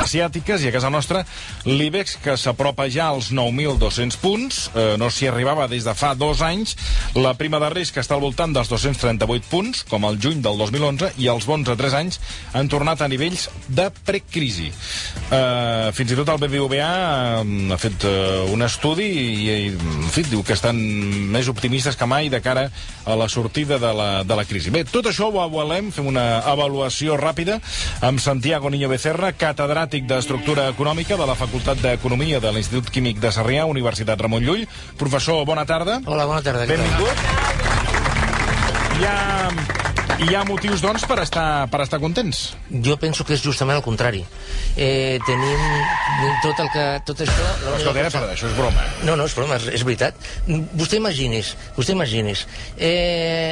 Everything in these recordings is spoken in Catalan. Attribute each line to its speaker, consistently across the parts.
Speaker 1: asiàtiques, i a casa nostra l'IBEX, que s'apropa ja als 9.200 punts, no s'hi arribava des de fa 2 anys, la prima de risc està al voltant dels 238 punts, com el juny del 2011, i els bons a 3 anys han tornat a nivells de precrisi. Fins i tot el BBVA ha fet un estudi i en fi, diu que estan més optimistes que mai de cara a la sortida de la crisi. Bé, tot això ho avaluem, fem una avaluació ràpida amb Santiago Niño Becerra, catedràtic d'Estructura Econòmica de la Facultat d'Economia de l'Institut Químic de Sarrià, Universitat Ramon Llull. Professor, bona tarda.
Speaker 2: Hola, bona tarda.
Speaker 1: Benvingut. Hi ha motius, doncs, per estar contents?
Speaker 2: Jo penso que és justament el contrari. Tenim tot això...
Speaker 1: Escolta, això és broma.
Speaker 2: No, és broma, és veritat. Vostè imagini's,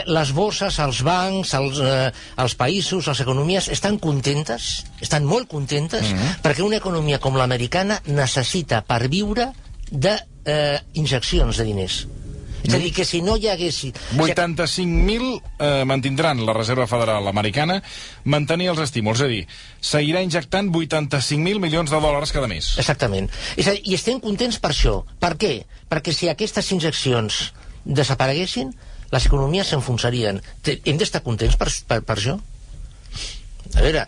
Speaker 2: les borses, els bancs, els països, les economies estan contentes, estan molt contentes, perquè una economia com l'americana necessita per viure d'injeccions de diners. És a dir, que si no hi hagués...
Speaker 1: 85.000 mantindran la Reserva Federal Americana mantenir els estímuls, és a dir, seguirà injectant 85.000 milions de dòlars cada mes.
Speaker 2: Exactament. És a dir, i estem contents per això. Per què? Perquè si aquestes injeccions desapareguessin, les economies s'enfonsarien. Hem d'estar contents per això? A veure,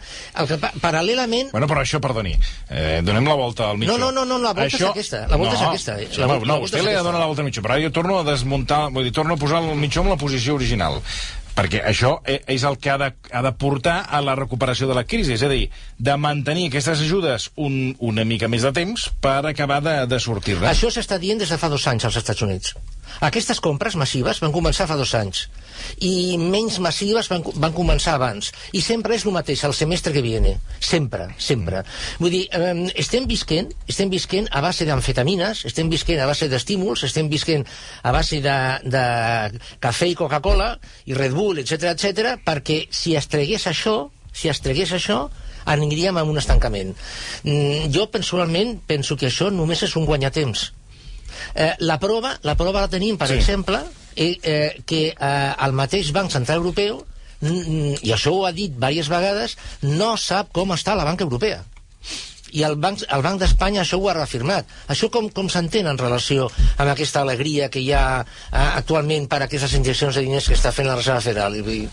Speaker 2: paral·lelament...
Speaker 1: Bueno, però això, perdoni, donem la volta al mitjó.
Speaker 2: No, la volta és aquesta. La volta és aquesta.
Speaker 1: No, vostè li ha donat la volta al mitjó, però jo torno a desmuntar, vull dir, torno a posar el mitjó en la posició original, perquè això és el que ha de portar a la recuperació de la crisi, és a dir, de mantenir aquestes ajudes una mica més de temps per acabar de sortir-ne.
Speaker 2: Això s'està dient des de fa 2 anys als Estats Units. Aquestes compres massives van començar fa 2 anys i menys massives van començar abans, i sempre és el mateix, el semestre que viene, sempre. Vull dir, estem visquent a base d'amfetamines, estem visquent a base d'estímuls, estem visquent a base de cafè i Coca-Cola i Red Bull, etc, perquè si es tregués això, aniríem a un estancament. Jo personalment penso que això només és un guanyatemps. La prova la tenim, per exemple, que el mateix Banc Central Europeu, i això ho ha dit diverses vegades, no sap com està la banca europea. I el Banc d'Espanya això ho ha reafirmat. Això com s'entén en relació amb aquesta alegria que hi ha actualment per aquestes injeccions de diners que està fent la Reserva Federal? El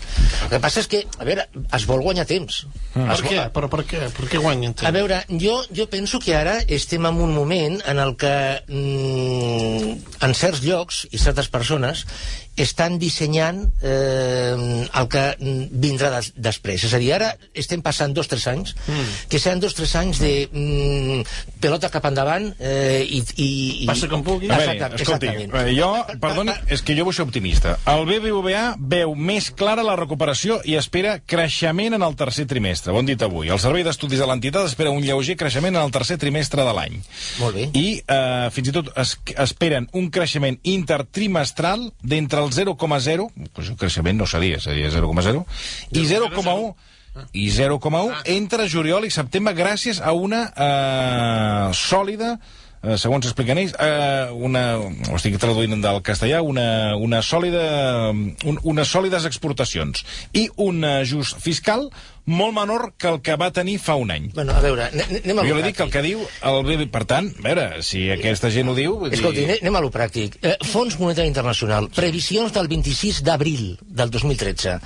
Speaker 2: que passa és que, a veure, es vol guanyar temps.
Speaker 3: Per què? Però per què? Per què guanyen temps?
Speaker 2: A veure, jo penso que ara estem en un moment en el que en certs llocs i certes persones estan dissenyant el que vindrà després. És a dir, ara estem passant 2 o 3 anys, que seran 2 o 3 anys de pelota cap endavant i...
Speaker 3: Passa com pugui.
Speaker 1: Escolti, perdoni, és que jo vull ser optimista. El BBVA veu més clara la recuperació i espera creixement en el tercer trimestre. Ho han dit avui. El Servei d'Estudis de l'entitat espera un lleuger creixement en el tercer trimestre de l'any.
Speaker 2: Molt bé.
Speaker 1: I fins i tot esperen un creixement intertrimestral d'entre el 0,0, un creixement no seria 0,0, i 0,1 entre juliol i setembre gràcies a una sòlida, segons expliquen ells, ho estic traduint del castellà, unes sòlides exportacions i un ajust fiscal molt menor que el que va tenir fa un any.
Speaker 2: Bueno, a veure, anem a lo
Speaker 1: jo li dic que el que diu el BBVA, per tant, a veure, si aquesta gent ho diu...
Speaker 2: Escolti, anem a lo pràctic. Fons Monetari Internacional, previsions del 26 d'abril del 2013.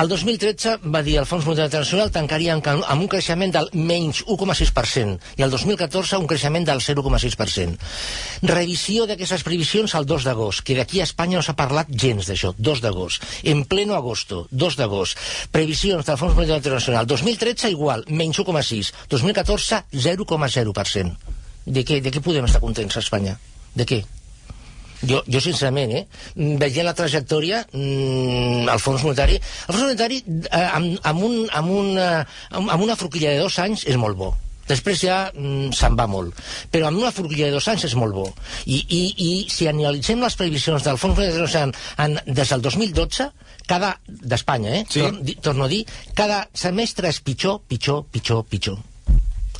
Speaker 2: El 2013 va dir el Fons Monetari Internacional tancaria amb un creixement del menys 1,6% i el 2014 un creixement del 0,6%. Revisió d'aquestes previsions el 2 d'agost, que d'aquí a Espanya no s'ha parlat gens d'això, 2 d'agost. En pleno agosto, 2 d'agost. Previsions del Fons Monetari Internacional, 2013 igual, menys 1,6, 2014 0,0%. De què podem estar contents a Espanya? De què? Jo sincerament, veient la trajectòria, el Fons Monetari amb una forquilla de 2 anys és molt bo. Després ja se'n va molt. Però amb una forquilla de 2 anys és molt bo. I si analitzem les previsions del Fons Monetari Internacional des del 2012, d'Espanya, torno a dir, cada semestre és pitjor.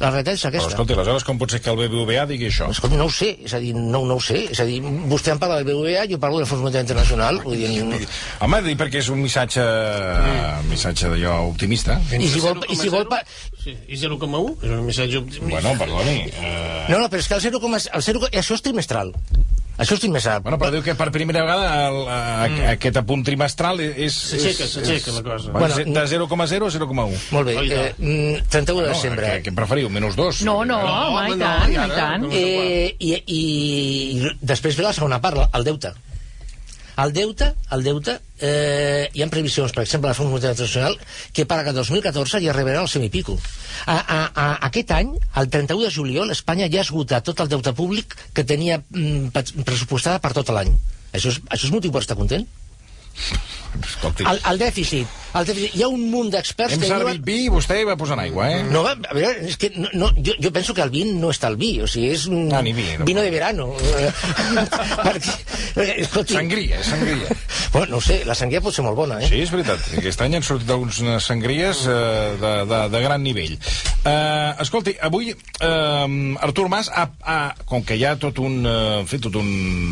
Speaker 2: La realitat és aquesta.
Speaker 1: Però, escolti, aleshores com pot ser que el BBVA digui això?
Speaker 2: Escolti, no ho sé, és a dir, no ho sé. És a dir, vostè em parla del BBVA, jo parlo del Fons Monetari Internacional. Vull dir...
Speaker 1: Home, perquè és un missatge d'allò optimista.
Speaker 2: I si vol...
Speaker 3: Sí, i 0,1? És un missatge optimista.
Speaker 1: Bueno, perdoni.
Speaker 2: No, però és que el 0, això és trimestral. Això és trimestral.
Speaker 1: Bueno, però diu que per primera vegada aquest apunt trimestral és...
Speaker 3: S'aixeca la cosa.
Speaker 1: Bueno, de 0,0 a 0,1.
Speaker 2: Molt bé. 31 de desembre.
Speaker 1: Què preferiu? -2?
Speaker 4: No, home, i tant.
Speaker 2: I després ve la segona part, el deute. El deute, hi ha previsions, per exemple, la Fons Monetari Internacional, que per a 2014 ja arribarà al 100 i pico. Aquest any, el 31 de juliol, Espanya ja ha esgotat tot el deute públic que tenia pressupostada per tot l'any. Això és motiu per estar content?
Speaker 1: Escolti.
Speaker 2: El dèficit. Hi ha un munt d'experts
Speaker 1: Hem servit vi i vostè hi va posant aigua, eh?
Speaker 2: No, a veure, és que jo penso que el vi no està al vi, o sigui, és un
Speaker 1: ni vi, no.
Speaker 2: vino de verano. Escolti...
Speaker 1: Sangria.
Speaker 2: Bueno, no ho sé, la sangria pot ser molt bona, eh?
Speaker 1: Sí, és veritat. Aquest any han sortit algunes sangries de gran nivell. Escolti, avui Artur Mas, com que hi ha tot un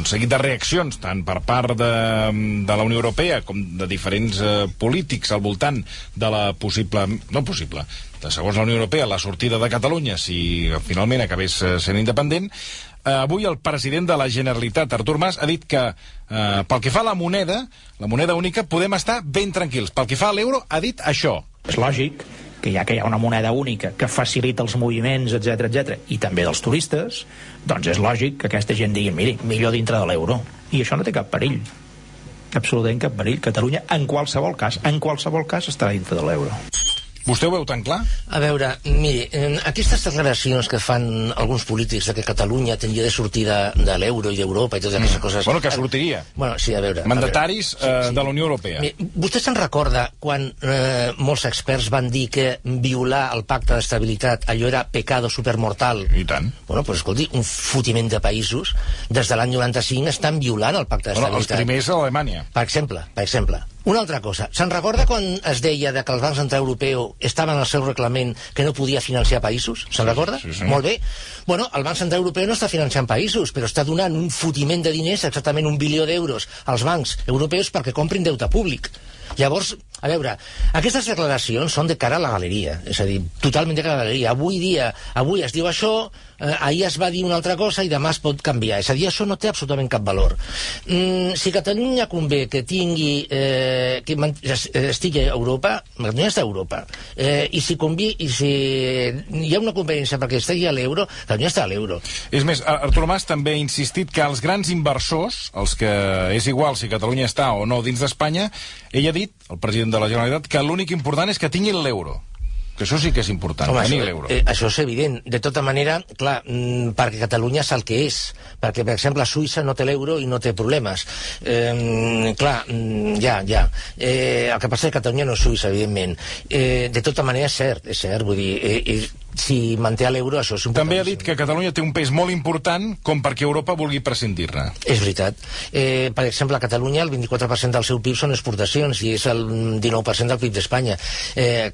Speaker 1: seguit de reaccions, tant per part de la Unió Europea com de diferents polítics al voltant de la segons la Unió Europea, la sortida de Catalunya si finalment acabés sent independent, avui el president de la Generalitat, Artur Mas, ha dit que pel que fa a la moneda única, podem estar ben tranquils. Pel que fa a l'euro, ha dit això.
Speaker 5: És lògic que ja que hi ha una moneda única que facilita els moviments, etc, i també dels turistes, doncs és lògic que aquesta gent digui, miri, millor dintre de l'euro. I això no té cap perill. Absolutament cap perill. Catalunya, en qualsevol cas, estarà dintre de l'euro.
Speaker 1: Vostè ho veu tan clar?
Speaker 2: A veure, miri, aquestes declaracions que fan alguns polítics de que Catalunya tenia de sortir de l'euro i d'Europa i totes aquestes coses...
Speaker 1: Bueno, que sortiria.
Speaker 2: Bueno, sí, a veure...
Speaker 1: Mandataris de la Unió Europea.
Speaker 2: Vostè se'n recorda quan molts experts van dir que violar el pacte d'estabilitat allò era pecado supermortal?
Speaker 1: I tant.
Speaker 2: Bueno, doncs escolti, un fotiment de països des de l'any 95 estan violant el pacte d'estabilitat.
Speaker 1: Els primers a Alemanya.
Speaker 2: Per exemple. Una altra cosa, se'n recorda quan es deia que el Banc Central Europeu estava en el seu reglament que no podia financiar països? Se'n recorda?
Speaker 1: Sí.
Speaker 2: Molt bé. Bueno, el Banc Central Europeu no està financiant països, però està donant un fotiment de diners, exactament 1 bilió d'euros, als bancs europeus perquè comprin deute públic. Llavors, a veure, aquestes declaracions són de cara a la galeria, és a dir, totalment de cara a la galeria. Avui es diu això, ahir es va dir una altra cosa i demà es pot canviar. És a dir, això no té absolutament cap valor. Si Catalunya convé que tingui que estigui a Europa, Catalunya està a Europa. I si hi ha una conveniència perquè estigui a l'euro, Catalunya està a l'euro.
Speaker 1: És més, Artur Mas també ha insistit que els grans inversors, els que és igual si Catalunya està o no dins d'Espanya, ell ha dit, el president de la Generalitat, que l'únic important és que tinguin l'euro. Que això sí que és important, tenir l'euro.
Speaker 2: Això és evident. De tota manera, clar, perquè Catalunya és el que és. Perquè, per exemple, Suïssa no té l'euro i no té problemes. Clar, ja. El que passa és que Catalunya no és Suïssa, evidentment. De tota manera, és cert, vull dir... si manté l'euro, això és important.
Speaker 1: També ha dit que Catalunya té un pes molt important com perquè Europa vulgui prescindir-ne.
Speaker 2: És veritat. Per exemple, a Catalunya el 24% del seu PIB són exportacions i és el 19% del PIB d'Espanya.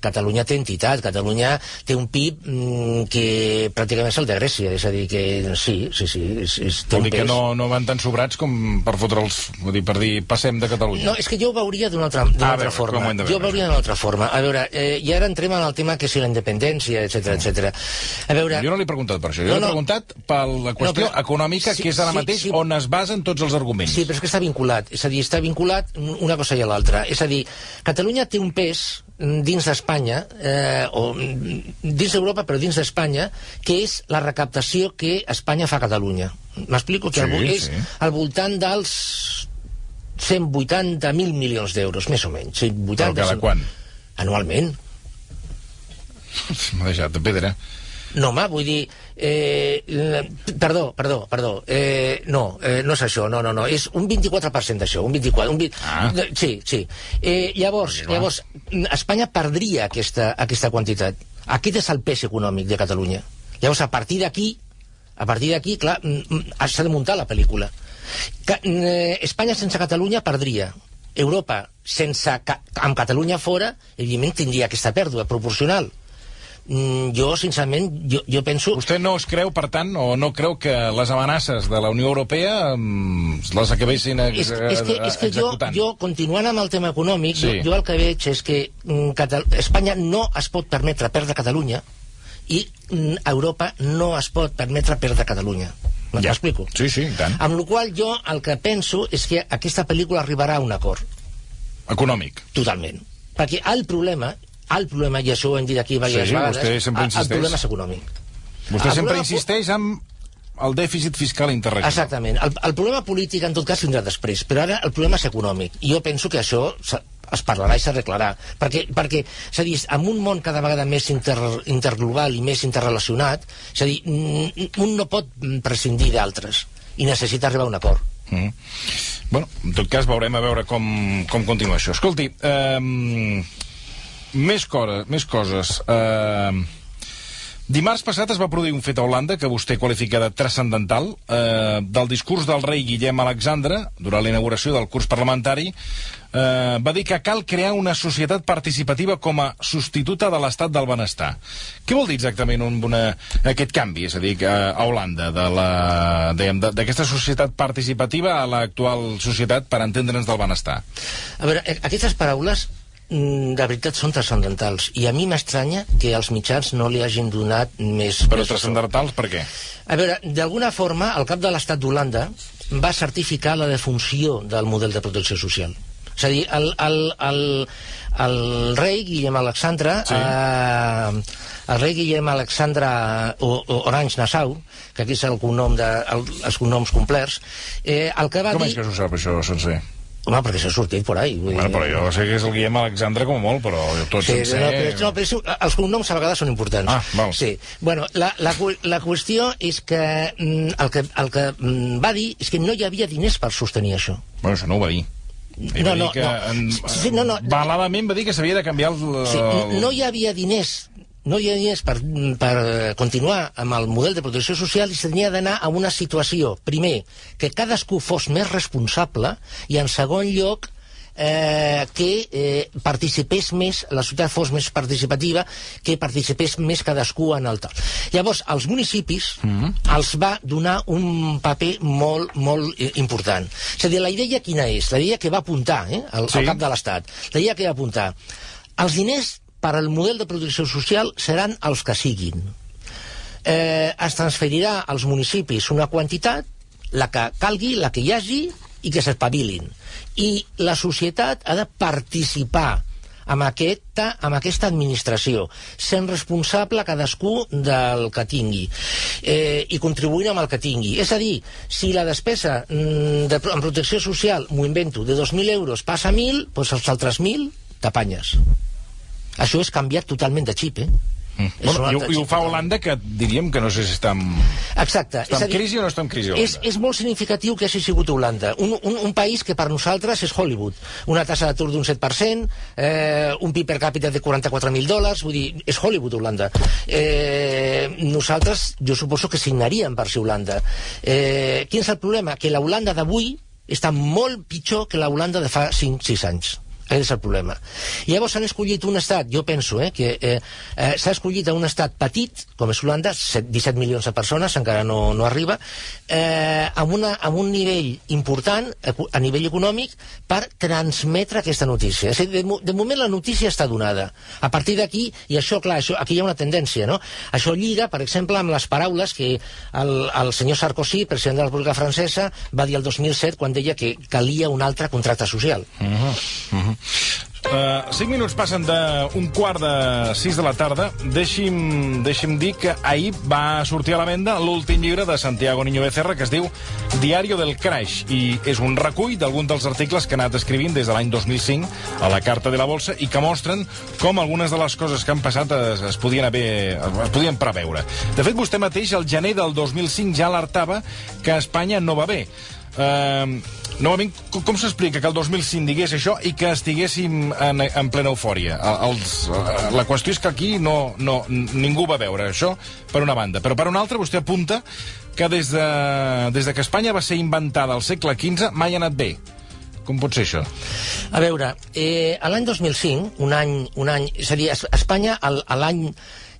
Speaker 2: Catalunya té entitat, Catalunya té un PIB que pràcticament és el de Grècia, és a dir, que sí.
Speaker 1: Vol dir que no van tan sobrats com per fotre'ls, vull dir, per dir, passem de Catalunya.
Speaker 2: No, és que jo ho veuria d'una altra forma. Jo ho veuria d'una altra forma. A veure, i ara entrem en el tema que si la independència, etc. A veure...
Speaker 1: Jo no l'he preguntat per això, jo l'he preguntat per la qüestió econòmica, que és ara mateix on es basen tots els arguments.
Speaker 2: Sí, però és que està vinculat, és a dir, està vinculat una cosa i a l'altra. És a dir, Catalunya té un pes dins d'Espanya, o dins d'Europa, però dins d'Espanya, que és la recaptació que Espanya fa a Catalunya. M'explico? Que és al voltant dels 180.000 milions d'euros, més o menys.
Speaker 1: Però cada quan?
Speaker 2: Anualment.
Speaker 1: M'ha deixat de pedra.
Speaker 2: No, home, vull dir... Perdó. No és això, no. És un 24% d'això, un 24%. Sí. Llavors, Espanya perdria aquesta quantitat. Aquest és el pes econòmic de Catalunya. Llavors, a partir d'aquí, clar, s'ha de muntar la pel·lícula. Espanya sense Catalunya perdria. Europa, amb Catalunya fora, evidentment tindria aquesta pèrdua proporcional. Jo, sincerament, jo penso...
Speaker 1: Vostè no es creu, per tant, o no creu que les amenaces de la Unió Europea les acabessin executant?
Speaker 2: Jo, continuant amb el tema econòmic,
Speaker 1: sí.
Speaker 2: jo el que veig és que Espanya no es pot permetre perdre Catalunya i Europa no es pot permetre perdre Catalunya. M'explico?
Speaker 1: Sí, sí, tant.
Speaker 2: Amb la qual jo el que penso és que aquesta pel·lícula arribarà a un acord.
Speaker 1: Econòmic.
Speaker 2: Totalment. Perquè el problema, i això ho hem dit aquí diverses vegades, el problema és econòmic.
Speaker 1: Vostè sempre insisteix en el dèficit fiscal interregional.
Speaker 2: Exactament. El problema polític, en tot cas, vindrà després, però ara el problema és econòmic. I jo penso que això es parlarà i s'arreglarà. Perquè, és a dir, en un món cada vegada més interglobal i més interrelacionat, és a dir, un no pot prescindir d'altres i necessita arribar a un acord.
Speaker 1: Bueno, en tot cas veurem a veure com continua això. Escolti, més coses. Dimarts passat es va produir un fet a Holanda que vostè qualifica de transcendental, del discurs del rei Guillem Alexandre durant la inauguració del curs parlamentari. Va dir que cal crear una societat participativa com a substituta de l'estat del benestar. Què vol dir exactament aquest canvi? És a dir, a Holanda, d'aquesta societat participativa a l'actual societat, per entendre'ns, del benestar.
Speaker 2: A veure, aquestes paraules de veritat són transcendentals i a mi m'estranya que els mitjans no li hagin donat més...
Speaker 1: Però transcendentals per què?
Speaker 2: A veure, d'alguna forma el cap de l'estat d'Holanda va certificar la defunció del model de protecció social. És a dir, el rei Guillem Alexandre, sí. El rei Guillem Alexandre Orange-Nassau, que aquí és els cognoms complets, el que va dir...
Speaker 1: Com és que s'ho sap, això, sencer?
Speaker 2: Home, perquè s'ha sortit por ahí.
Speaker 1: Bueno, però jo sé que és el Guillem Alexandre com a molt, però tot sencer...
Speaker 2: No, però els cognoms a vegades són importants.
Speaker 1: Ah, val.
Speaker 2: Sí. Bueno, la qüestió és que el que va dir és que no hi havia diners per sostenir això.
Speaker 1: Bueno, això no ho va dir. Baladament va dir que s'havia de canviar el...
Speaker 2: No hi havia diners per continuar amb el model de protecció social i s'havia d'anar a una situació, primer, que cadascú fos més responsable i, en segon lloc, que participés més, la societat fos més participativa, que participés més cadascú en el tal. Llavors, als municipis els va donar un paper molt, molt important. És a dir, la idea quina és? La idea que va apuntar al cap de l'Estat. La idea que va apuntar. Els diners per al model de protecció social seran els que siguin. Es transferirà als municipis una quantitat, la que calgui, la que hi hagi, i que s'espavilin. I la societat ha de participar amb aquesta administració, sent responsable cadascú del que tingui i contribuint amb el que tingui. És a dir, si la despesa en protecció social, m'ho invento, de 2.000 euros passa a 1.000, doncs els altres 1.000 t'apanyes. Això és canviat totalment de xip,
Speaker 1: I ho fa Holanda, que diríem que no sé si està en...
Speaker 2: Exacte.
Speaker 1: Està en crisi o no està en crisi Holanda?
Speaker 2: És molt significatiu que hagi sigut Holanda. Un país que per nosaltres és Hollywood. Una tassa d'atur d'un 7%, un PIB per càpita de $44.000, vull dir, és Hollywood, Holanda. Nosaltres, jo suposo que signaríem per ser Holanda. Quin és el problema? Que la Holanda d'avui està molt pitjor que la Holanda de fa 5-6 anys. Aquest és el problema. I llavors s'han escollit un estat, jo penso que s'ha escollit un estat petit, com és Holanda, 17 milions de persones, encara no arriba, amb un nivell important a nivell econòmic per transmetre aquesta notícia. És a dir, de moment la notícia està donada. A partir d'aquí, i això, clar, aquí hi ha una tendència, no? Això lliga, per exemple, amb les paraules que el senyor Sarkozy, president de la República Francesa, va dir el 2007 quan deia que calia un altre contracte social.
Speaker 1: 5 minuts passen d'un 5:45 de la tarda. Deixi'm dir que ahir va sortir a la venda l'últim llibre de Santiago Niño Becerra, que es diu Diario del Crash, i és un recull d'alguns dels articles que ha anat escrivint des de l'any 2005 a la Carta de la Bolsa i que mostren com algunes de les coses que han passat es podien preveure. De fet, vostè mateix el gener del 2005 ja alertava que a Espanya no va bé. Novament, com s'explica que el 2005 digués això i que estiguéssim en plena eufòria? La qüestió és que aquí ningú va veure això, per una banda. Però per una altra, vostè apunta que des que Espanya va ser inventada al segle XV mai ha anat bé. Com pot ser això?
Speaker 2: A veure, l'any 2005, un any, és a dir, Espanya, l'any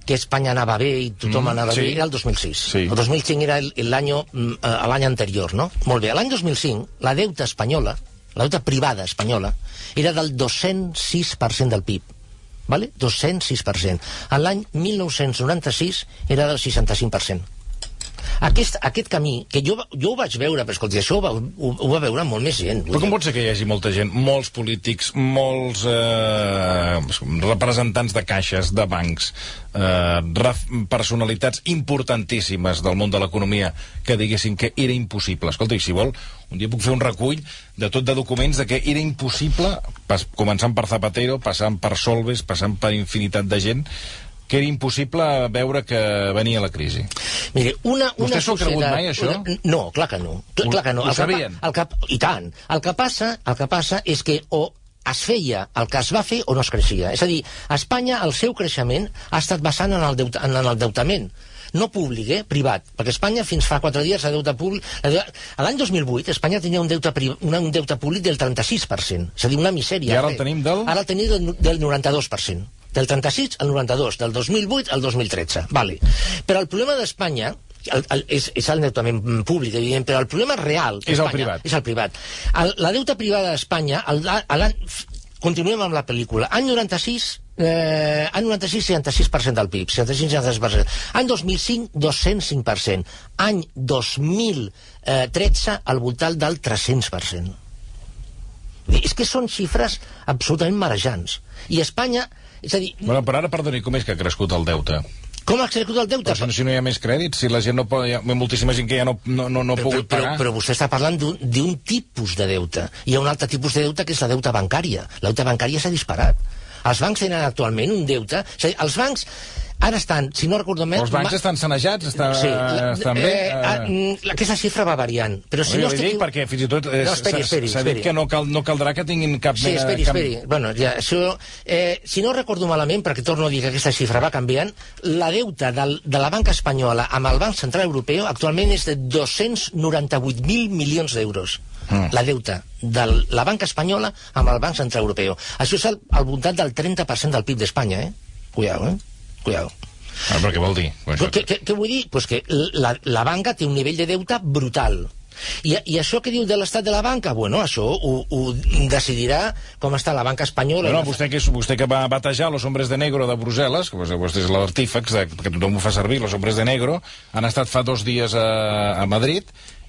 Speaker 2: que Espanya anava bé i tothom anava bé, era el 2006.
Speaker 1: Sí.
Speaker 2: El 2005 era l'any anterior, no? Molt bé, l'any 2005, la deuta espanyola, la deuta privada espanyola, era del 206% del PIB. Vale? 206%. En l'any 1996 era del 65%. Aquest camí, que jo ho vaig veure, però escolti, això ho va veure molt més gent.
Speaker 1: Però com pot ser que hi hagi molta gent, molts polítics, molts representants de caixes, de bancs, personalitats importantíssimes del món de l'economia que diguessin que era impossible? Escolta, i si vol, un dia puc fer un recull de tot de documents de que era impossible, començant per Zapatero, passant per Solbes, passant per infinitat de gent, que era impossible veure que venia la crisi.
Speaker 2: Mire,
Speaker 1: Vostè s'ho ha cregut mai, això?
Speaker 2: No, clar que no. Clar que no.
Speaker 1: Ho sabien?
Speaker 2: I tant. El que passa és que o es feia el que es va fer o no es creixia. És a dir, a Espanya el seu creixement ha estat basant en l'endeutament. No públic, privat, perquè Espanya fins fa 4 dies el deute públic... L'any 2008 Espanya tenia un deute públic del 36%, és a dir, una misèria.
Speaker 1: I ara el tenim del?
Speaker 2: Ara el tenim del 92%. Del 36 al 92, del 2008 al 2013. Vale. Però el problema d'Espanya és l'endeutament públic, evident, però el problema real
Speaker 1: és el privat.
Speaker 2: És el privat. La deuta privada d'Espanya, continuem amb la pel·lícula, any 96, 66% del PIB, 66-63%. Any 2005, 205%. Any 2013, al voltant del 300%. És que són xifres absolutament marejants. I Espanya, és a dir...
Speaker 1: Bueno, però ara, perdoni, com és que ha crescut el deute?
Speaker 2: Com ha crescut el deute?
Speaker 1: Però si no hi ha més crèdits, si la gent no pot... Hi ha moltíssima gent que ja no ha pogut pagar.
Speaker 2: Però vostè està parlant d'un tipus de deute. Hi ha un altre tipus de deute que és la deuta bancària. La deuta bancària s'ha disparat. Els bancs tenen actualment un deute... És a dir, els bancs ara estan, si no recordo més...
Speaker 1: Els bancs estan sanejats? Estan bé?
Speaker 2: Aquesta xifra va variant. Però si
Speaker 1: no dic perquè fins i tot s'ha dit que no caldrà que tinguin cap...
Speaker 2: Sí, esperi. Bueno, ja, això... si no recordo malament, perquè torno a dir que aquesta xifra va canviant, la deuta de la banca espanyola amb el Banc Central Europeu actualment és de 298.000 milions d'euros. La deuta de la banca espanyola amb el Banc Central Europeu. Això és al voltant del 30% del PIB d'Espanya, Cuidado.
Speaker 1: Però què vol dir?
Speaker 2: Què vull dir? Pues que la banca té un nivell de deute brutal. I això que diu de l'estat de la banca, bueno, això ho decidirà com està la banca espanyola.
Speaker 1: No, vostè que va batejar los hombres de negro de Brussel·les, que vostè és l'artífex, que tothom ho fa servir, los hombres de negro, han estat fa 2 dies a Madrid,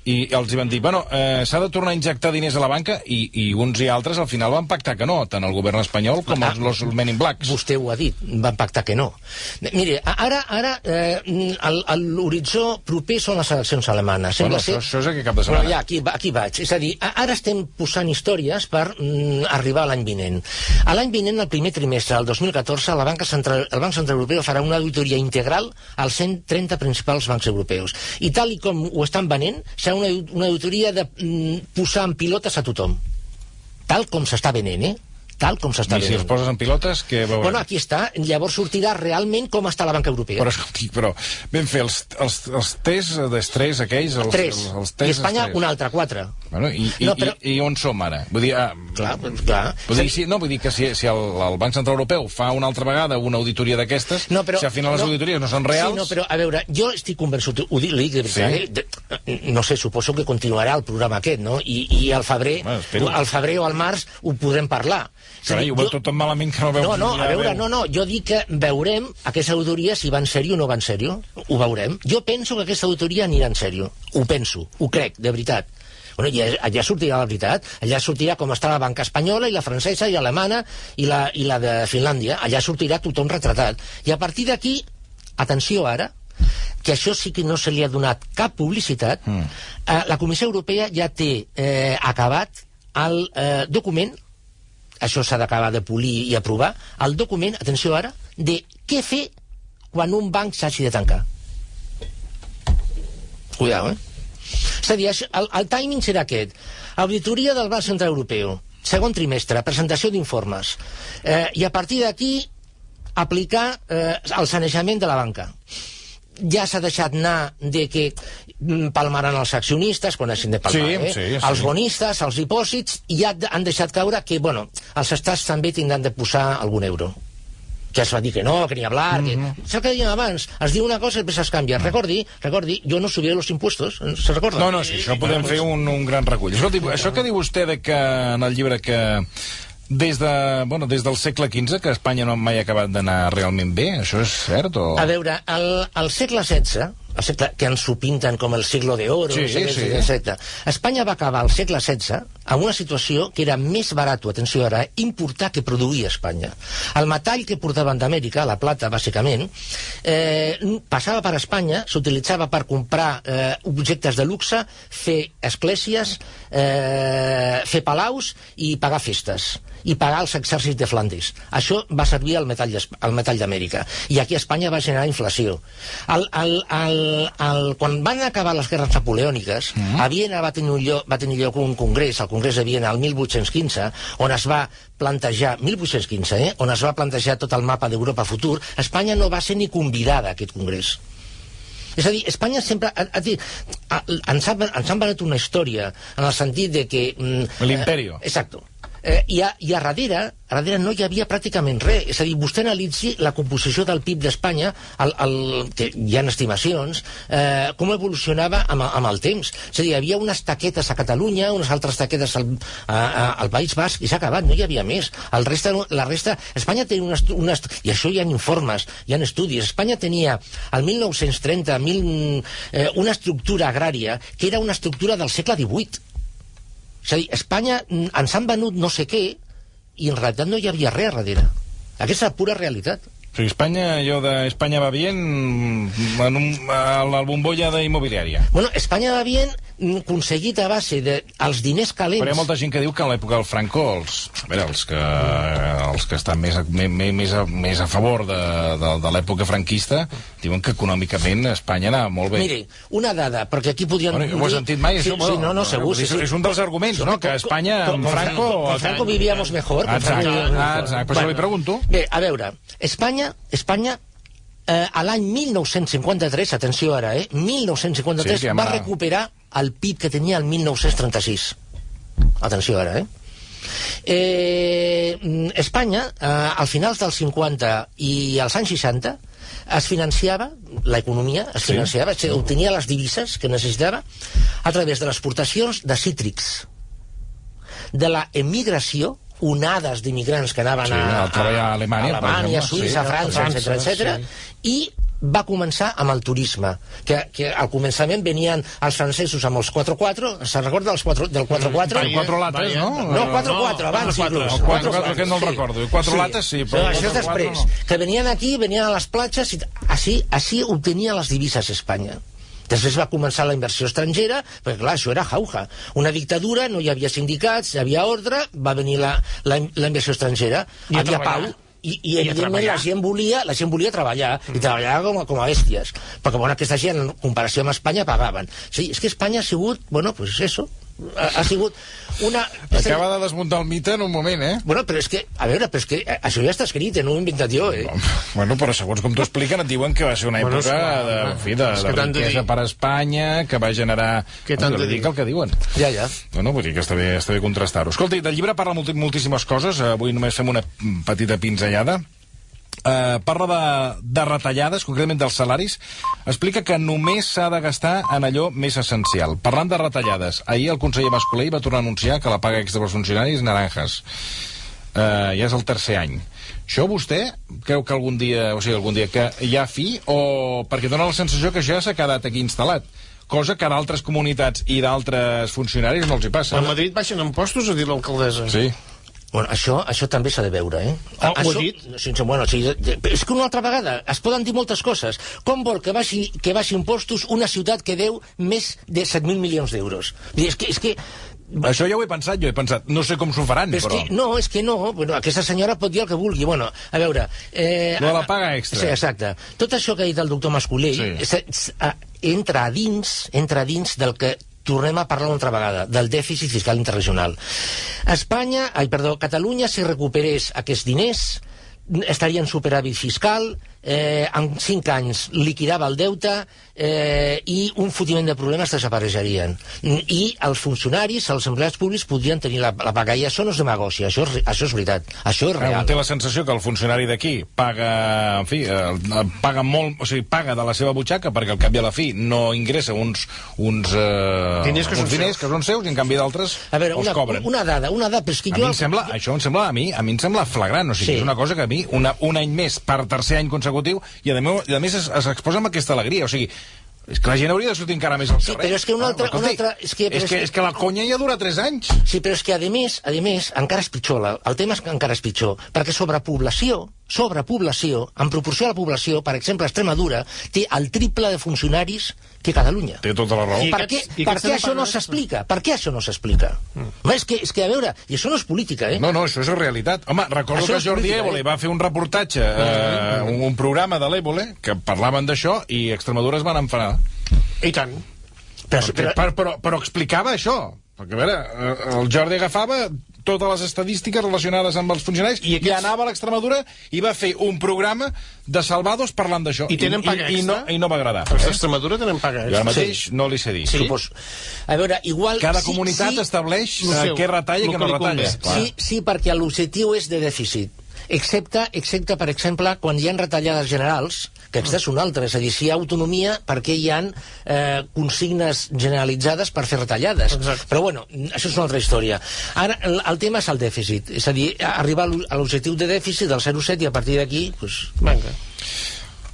Speaker 1: i els hi van dir, bueno, s'ha de tornar a injectar diners a la banca, i uns i altres al final van pactar que no, tant el govern espanyol com els Men in Blacks.
Speaker 2: Vostè ho ha dit, van pactar que no. Mire, ara l'horitzó proper són les eleccions alemanes.
Speaker 1: Bueno, això és aquest cap de setmana.
Speaker 2: Bueno, ja, aquí vaig. És a dir, ara estem posant històries per arribar a l'any vinent. A l'any vinent, el primer trimestre del 2014, el Banc Central Europeu farà una auditoria integral als 130 principals bancs europeus. I tal i com ho estan venent, serà una auditoria de posar en pilotes a tothom. Tal com s'està venent, tal com s'està venent.
Speaker 1: I si els poses en pilotes, què veurem?
Speaker 2: Bueno, aquí està. Llavors sortirà realment com està la banca europea.
Speaker 1: Però, escolti, ben fer els tests d'estrès aquells...
Speaker 2: Tres. I Espanya un altre, 4.
Speaker 1: Bueno, i on som ara? Vull dir...
Speaker 2: Clar.
Speaker 1: Vull dir que si el Banc Central Europeu fa una altra vegada una auditoria d'aquestes, si al final les auditories no són reals...
Speaker 2: Sí, no, però, a veure, jo estic convençut, ho dic de veritat, no sé, suposo que continuarà el programa aquest, no? I al febrer o al març ho podrem parlar.
Speaker 1: Carai, ho veu tot tan malament que no veu...
Speaker 2: No, jo dic que veurem aquesta auditoria si va en sèrio o no va en sèrio. Ho veurem. Jo penso que aquesta auditoria anirà en sèrio. Ho penso, ho crec, de veritat. Bueno, allà sortirà la veritat. Allà sortirà com està la banca espanyola i la francesa i l'alemana i la de Finlàndia. Allà sortirà tothom retratat. I a partir d'aquí, atenció ara, que això sí que no se li ha donat cap publicitat, la Comissió Europea ja té acabat el document, això s'ha d'acabar de polir i aprovar, el document, atenció ara, de què fer quan un banc s'hagi de tancar. Cuidao, És a dir, el timing serà aquest. Auditoria del Banc Central Europeu, segon trimestre, presentació d'informes, i a partir d'aquí aplicar el sanejament de la banca. Ja s'ha deixat anar de que palmaran els accionistes quan hagin de palmar, els bonistes, els dipòsits, i ja han deixat caure que, bueno, els estats també tindran de posar algun euro. que es va dir que no, que ni hablar, això que dèiem abans, es diu una cosa i després es canvia. Recordi, jo no subiré los impuestos, se recorda?
Speaker 1: No, sí, això podem fer un gran recull. Escolti, això que diu vostè de que en el llibre que des del segle XV que Espanya no mai ha acabat d'anar realment bé, això és cert o...?
Speaker 2: A veure, al segle XVI, el segle que ens ho pinten com el siglo de oro, etc. Espanya va acabar al segle XVI amb una situació que era més barat, atenció ara, importar que produir Espanya. El metall que portaven d'Amèrica, la plata, bàsicament, passava per Espanya, s'utilitzava per comprar objectes de luxe, fer esglésies, fer palaus i pagar festes i pagar els exèrcits de Flandes. Això va servir al metall d'Amèrica. I aquí a Espanya va generar inflació. Quan van acabar les guerres napoleòniques, a Viena va tenir lloc un congrés, el Congrés de Viena, el 1815, on es va plantejar, 1815, on es va plantejar tot el mapa d'Europa futur. Espanya no va ser ni convidada a aquest congrés. És a dir, Espanya sempre... ens han venut una història en el sentit de que...
Speaker 1: L'imperio.
Speaker 2: Exacto. I a darrere no hi havia pràcticament res. És a dir, vostè analitzi la composició del PIB d'Espanya, que hi ha estimacions, com evolucionava amb el temps. És a dir, hi havia unes taquetes a Catalunya, unes altres taquetes al País Basc, i s'ha acabat, no hi havia més. La resta... Espanya tenia i això hi ha informes, hi ha estudis. Espanya tenia, al 1930, una estructura agrària que era una estructura del segle XVIII. És a dir, Espanya ens han venut no sé què i en realitat no hi havia res a darrere. Aquesta és la pura realitat.
Speaker 1: O sigui, Espanya va bien a la bombolla d'immobiliària.
Speaker 2: Bueno, Espanya va bien aconseguit a base dels diners calents.
Speaker 1: Però hi ha molta gent que diu que a l'època del Franco, els que estan més a favor de l'època franquista, diuen que econòmicament Espanya anava molt bé.
Speaker 2: Mire, una dada, perquè aquí podríem...
Speaker 1: Ho has sentit mai?
Speaker 2: Sí, no, segur.
Speaker 1: És un dels arguments, no?, que Espanya, amb Franco...
Speaker 2: Con Franco vivíamos mejor.
Speaker 1: Exacte, per això li pregunto.
Speaker 2: Bé, a veure, Espanya a l'any 1953, atenció ara, 1953, va recuperar el PIB que tenia el 1936. Atenció ara, Espanya, al finals dels 50 i als anys 60, es financiava, l'economia es financiava, obtenia les divises que necessitava a través de les exportacions de cítrics, de la emigració, onades d'immigrants que anaven
Speaker 1: a treballar a Alemanya,
Speaker 2: Suïssa, França, etc. I va començar amb el turisme, que al començament venien els francesos amb els 4x4, se'n recorda del 4x4?
Speaker 1: El 4 lates, no?
Speaker 2: No, 4x4, abans inclús.
Speaker 1: El 4x4 que no el recordo, 4 lates sí, però...
Speaker 2: Això és després, que venien aquí, venien a les platges, i així obtenia les divises Espanya. Després va començar la inversió estrangera, perquè clar, això era jauja. Una dictadura, no hi havia sindicats, hi havia ordre, va venir la inversió estrangera, hi havia pau, i evidentment la gent volia treballar, i treballava com a bèsties, perquè aquesta gent, en comparació amb Espanya, pagaven. Sí, és que Espanya ha sigut, pues eso, ha sigut una...
Speaker 1: Acaba de desmuntar el mite en un moment,
Speaker 2: Bueno, però és que, a veure, això ja està escrit, no ho he inventat jo,
Speaker 1: Bueno, però segons com t'ho expliquen, et diuen que va ser una època de riquesa per a Espanya, que va generar...
Speaker 3: Què tant de dir?
Speaker 1: El que diuen.
Speaker 2: Ja.
Speaker 1: Bueno, vull dir que està bé contrastar-ho. Escolta, del llibre parla moltíssimes coses, avui només fem una petita pinzellada. Parla de retallades, concretament dels salaris. Explica que només s'ha de gastar en allò més essencial. Parlant de retallades, ahir el conseller Mas-Colell va tornar a anunciar que la paga extra dels funcionaris naranjas. Ja és el tercer any. Això vostè creu que algun dia que hi ha fi, o perquè dona la sensació que ja s'ha quedat aquí instal·lat? Cosa que a d'altres comunitats i d'altres funcionaris no els hi passa.
Speaker 3: A Madrid baixen impostos, ha dit l'alcaldessa.
Speaker 1: Sí.
Speaker 2: Bueno, això també s'ha de veure,
Speaker 3: Ho ha dit?
Speaker 2: És que una altra vegada es poden dir moltes coses. Com vol que baixi impostos una ciutat que deu més de 7.000 milions d'euros? És que
Speaker 1: això ja ho he pensat, no sé com s'ho faran, però...
Speaker 2: És que no, bueno, aquesta senyora pot dir el que vulgui, bueno, a veure...
Speaker 1: Lo de la paga extra.
Speaker 2: Sí, exacte. Tot això que ha dit el doctor Mas-Colell entra dins del que tornem a parlar una altra vegada, del dèficit fiscal internacional. Catalunya, si recuperés aquests diners, estaria en superàvit fiscal, en 5 anys liquidava el deute i un fotiment de problemes desapareixerien. I els funcionaris, els empleats públics podrien tenir la paga. I això no és demagògia, això és veritat, això és real.
Speaker 1: Té la sensació que el funcionari d'aquí paga, en fi, paga molt, o sigui, paga de la seva butxaca perquè al cap i a la fi no ingressa uns diners que són seus i en canvi d'altres els cobren.
Speaker 2: Una dada, però és que jo...
Speaker 1: A mi em sembla flagrant, o sigui, és una cosa que a mi, un any més per tercer any consecutiu, i a més s'exposa amb aquesta alegria, o sigui, és que la gent hauria de sortir encara més al carrer.
Speaker 2: Sí, però és que una altra...
Speaker 1: És que la conya ja dura 3 anys.
Speaker 2: Sí, però és que, a més, encara és pitjor, el tema és que encara és pitjor, perquè sobrepoblació, en proporció a la població, per exemple, Extremadura té el triple de funcionaris que Catalunya.
Speaker 1: Té tota la raó.
Speaker 2: Per què això no s'explica? Per què això no s'explica? És que, a veure, i això no és política,
Speaker 1: No, això és realitat. Home, recordo que Jordi Évole va fer un reportatge, un programa de l'Évole, que parlaven d'això, i Extremadura es van enfadar.
Speaker 3: I tant.
Speaker 1: Però explicava això. Perquè, a veure, el Jordi agafava totes les estadístiques relacionades amb els funcionaris i anava a l'Extremadura i va fer un programa de Salvados parlant d'això.
Speaker 3: I tenen paga extra?
Speaker 1: I no va agradar.
Speaker 3: Els d'Extremadura tenen paga extra?
Speaker 1: Jo ara mateix no li sé dir.
Speaker 2: Sí. A veure, igual...
Speaker 1: Cada comunitat estableix què retalla i què no retalla.
Speaker 2: Sí, perquè l'objectiu és de dèficit. Excepte, per exemple, quan hi ha retallades generals, que aquesta és una altra, és a dir, si hi ha autonomia, per què hi ha consignes generalitzades per fer retallades?
Speaker 3: Exacte.
Speaker 2: Però bueno, això és una altra història. Ara, el tema és el dèficit, és a dir, arribar a l'objectiu de dèficit del 0,7 i a partir d'aquí, doncs...
Speaker 3: Vinga.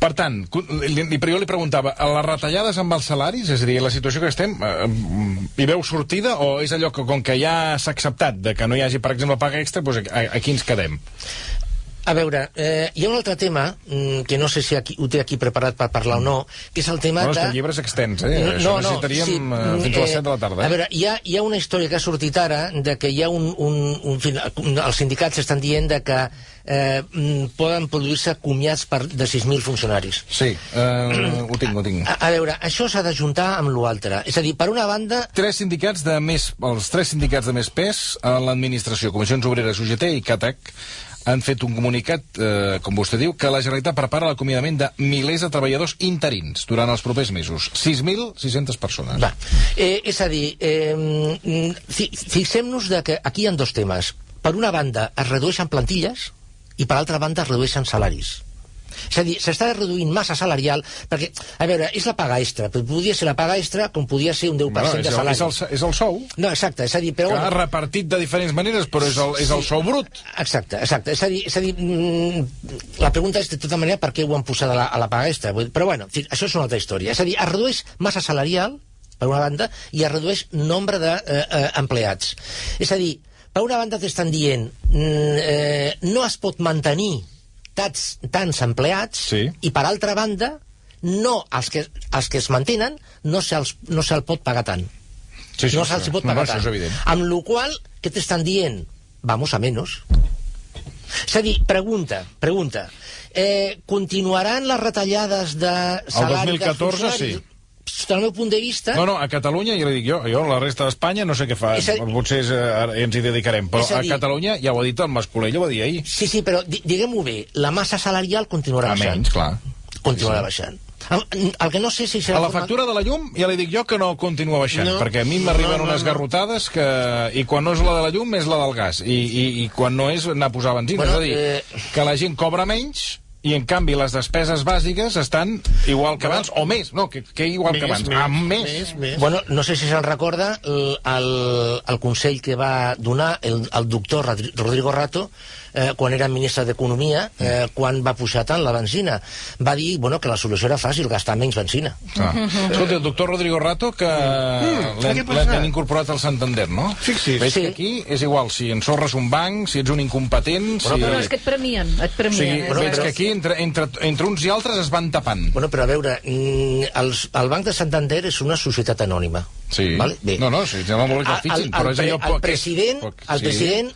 Speaker 1: Per tant, jo li preguntava, a les retallades amb els salaris, és a dir, la situació que estem, hi veu sortida o és allò que, com que ja s'ha acceptat de que no hi hagi, per exemple, paga extra, doncs aquí ens quedem?
Speaker 2: A veure, hi ha un altre tema que no sé si ho té aquí preparat per parlar o no, que és el tema
Speaker 1: de...
Speaker 2: és
Speaker 1: que el llibre és extens, Això necessitaríem fins a les 7 de la tarda.
Speaker 2: A veure, hi ha una història que ha sortit ara de que hi ha els sindicats estan dient de que poden produir-se comiats de 6.000 funcionaris.
Speaker 1: Sí, ho tinc.
Speaker 2: A veure, això s'ha d'ajuntar amb l'altre. És a dir, per una banda...
Speaker 1: Els tres sindicats de més pes a l'administració, Comissions Obreres, UGT i CATEC, han fet un comunicat, com vostè diu, que la Generalitat prepara l'acomiadament de milers de treballadors interins durant els propers mesos. 6.600 persones.
Speaker 2: És a dir, fixem-nos que aquí hi ha 2 temes. Per una banda, es redueixen plantilles i per altra banda, es redueixen salaris. És a dir, s'està reduint massa salarial perquè, a veure, és la paga extra, però podria ser la paga extra com podia ser un 10% de salari.
Speaker 1: És el sou.
Speaker 2: No, exacte, és a dir... Però,
Speaker 1: que ha repartit de diferents maneres, però és el sou brut.
Speaker 2: Exacte. És a dir, la pregunta és de tota manera per què ho han posat a la paga extra. Però bueno, això és una altra història. És a dir, es redueix massa salarial, per una banda, i es redueix nombre d'empleats. És a dir, per una banda t'estan dient no es pot mantenir tants empleats,
Speaker 1: sí.
Speaker 2: I per altra banda els que es mantenen no se'l pot pagar tant. No se'ls pot pagar tant. Amb la qual cosa, què t'estan dient? Vamos a menos. És a dir, pregunta, continuaran les retallades de salaris dels funcionaris?
Speaker 1: Sí.
Speaker 2: Del meu punt de vista...
Speaker 1: No, a Catalunya, ja li dic jo, la resta d'Espanya no sé què fa, potser ens hi dedicarem, però a Catalunya, ja ho ha dit el Mascolell, ho va dir ahir.
Speaker 2: Sí, però diguem-ho bé, la massa salarial continuarà baixant.
Speaker 1: Menys, clar.
Speaker 2: Continuarà baixant. El que no sé si serà...
Speaker 1: A la factura de la llum, ja li dic jo que no continua baixant, perquè a mi m'arriben unes garrotades que... I quan no és la de la llum, és la del gas. I quan no és, anar a posar benzina. És a dir, que la gent cobra menys... I, en canvi, les despeses bàsiques estan igual que abans, o més, no, que igual que abans, més.
Speaker 2: Bueno, no sé si se'n recorda el consell que va donar el doctor Rodrigo Rato quan era ministre d'Economia, quan va pujar tant la benzina. Va dir, que la solució era fàcil, gastar menys benzina.
Speaker 1: Escolta, el doctor Rodrigo Rato, que l'han incorporat al Santander, no?
Speaker 3: Fixis.
Speaker 1: Veig que aquí és igual, si ensorres un banc, si ets un incompetent...
Speaker 4: Però és que et premien.
Speaker 1: Veig que aquí, entre uns i altres, es van tapant.
Speaker 2: Però a veure, el Banc de Santander és una societat anònima.
Speaker 1: Sí.
Speaker 2: Vale? Bé.
Speaker 1: No, sí, sembla molt bé que el fitxin, però és allò...
Speaker 2: El president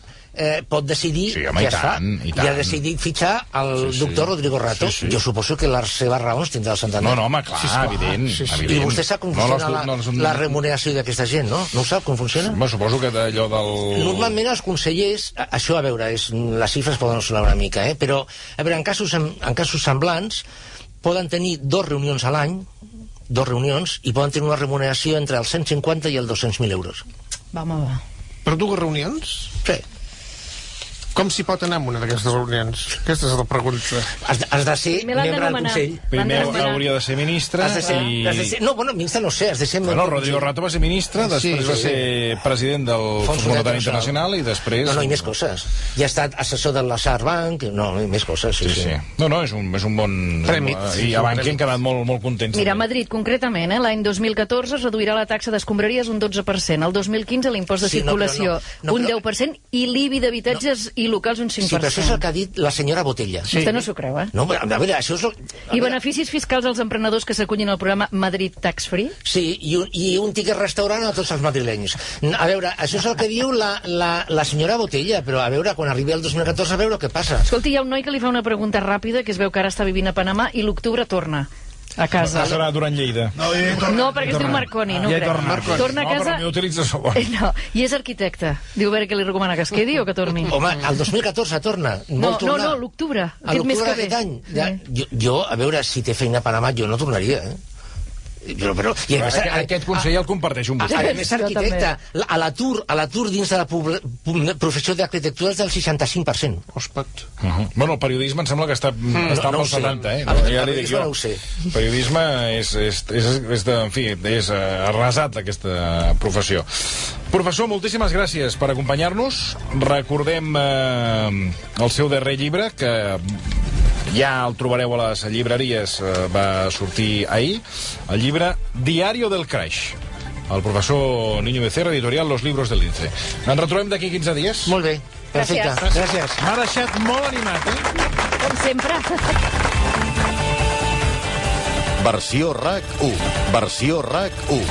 Speaker 2: pot decidir
Speaker 1: Sí, home,
Speaker 2: què es fa.
Speaker 1: i
Speaker 2: I
Speaker 1: tant.
Speaker 2: ha decidit fitxar el doctor Rodrigo Rato. Jo suposo que les seves raons tindrà el Santander.
Speaker 1: No, home, clar, evident.
Speaker 2: I vostè sap com funciona la remuneració d'aquesta gent, no? No ho sap com funciona?
Speaker 1: Home, suposo que allò del...
Speaker 2: Normalment els consellers, això a veure, les xifres poden sonar una mica, però a veure, en casos semblants poden tenir 2 reunions a l'any, 2 reunions, i poden tenir una remuneració entre els 150 i els 200.000 euros.
Speaker 4: Va, home, va.
Speaker 3: Per 2 reunions?
Speaker 2: Sí.
Speaker 3: Com s'hi pot anar en una d'aquestes reunions? Aquesta és la pregunta.
Speaker 2: Has de ser
Speaker 4: Primer l'han
Speaker 2: membre del
Speaker 4: d'anomenar.
Speaker 2: Consell.
Speaker 1: Primer
Speaker 4: L'han d'anomenar.
Speaker 1: hauria de ser ministre
Speaker 2: Has de ser... No, bueno, ministre no sé, has de ser membre
Speaker 1: Bueno,
Speaker 2: del
Speaker 1: Rodrigo
Speaker 2: Consell.
Speaker 1: Rato va ser ministre, després va ser president del Fons Monetari Internacional i després...
Speaker 2: No, i més coses. I ha estat assessor del Lazar Bank, no, i més coses, sí.
Speaker 1: No, és un bon...
Speaker 3: Trèmit.
Speaker 1: I a Bankia han quedat molt contents.
Speaker 4: Mira, a Madrid, concretament, l'any 2014 es reduirà la taxa d'escombraries un 12%, el 2015 l'impost de
Speaker 2: Sí, no, però
Speaker 4: circulació
Speaker 2: no,
Speaker 4: un
Speaker 2: però-
Speaker 4: 10% i l'IBI d'habitatges i locals un 5%.
Speaker 2: Sí, però això és el que ha dit la senyora Botella.
Speaker 4: Vostè no s'ho creu,
Speaker 2: No, a veure, això és...
Speaker 4: I beneficis fiscals als emprenedors que s'acullin al programa Madrid Tax Free?
Speaker 2: Sí, i un tiquet restaurant a tots els madrilenys. A veure, això és el que diu la senyora Botella, però a veure, quan arribi el 2014, a veure què passa.
Speaker 4: Escolti, hi ha un noi que li fa una pregunta ràpida, que es veu que ara està vivint a Panamà i l'octubre torna a casa.
Speaker 1: Serà durant Lleida.
Speaker 4: No, perquè es diu Marconi, no
Speaker 1: Ja
Speaker 4: crec.
Speaker 1: torna.
Speaker 4: Torna a
Speaker 1: No,
Speaker 4: casa...
Speaker 1: però m'utilitza segon.
Speaker 4: No, i és arquitecte. Diu, a veure què li recomana, que es quedi o que torni?
Speaker 2: Home, el 2014 torna.
Speaker 4: No,
Speaker 2: Vol tornar.
Speaker 4: l'octubre.
Speaker 2: A l'octubre d'aquest any. Ja, jo, a veure, si té feina a Panamà, jo no tornaria, Però, i a més,
Speaker 1: Aquest consell el comparteix un
Speaker 2: a
Speaker 1: vostè.
Speaker 2: més, arquitecte, a l'atur dins de la professió d'arquitectura és del 65%.
Speaker 3: Ospat.
Speaker 1: Bueno, el periodisme em sembla que està
Speaker 2: no
Speaker 1: amb
Speaker 2: ho
Speaker 1: el
Speaker 2: sé.
Speaker 1: 70,
Speaker 2: El
Speaker 1: Ja li dic
Speaker 2: periodisme
Speaker 1: jo.
Speaker 2: no ho sé.
Speaker 1: Periodisme és arrasat, aquesta professió. Professor, moltíssimes gràcies per acompanyar-nos. Recordem el seu darrer llibre, que ja el trobareu a les llibreries, va sortir ahir, el llibre Diario del Crash. El professor Niño Becerra, editorial Los Libros del Lince. Ens retrobem d'aquí 15 dies?
Speaker 2: Molt bé, perfecte. Gràcies.
Speaker 1: M'ha deixat molt animat,
Speaker 4: Com sempre.
Speaker 6: Versió RAC 1. Versió RAC 1.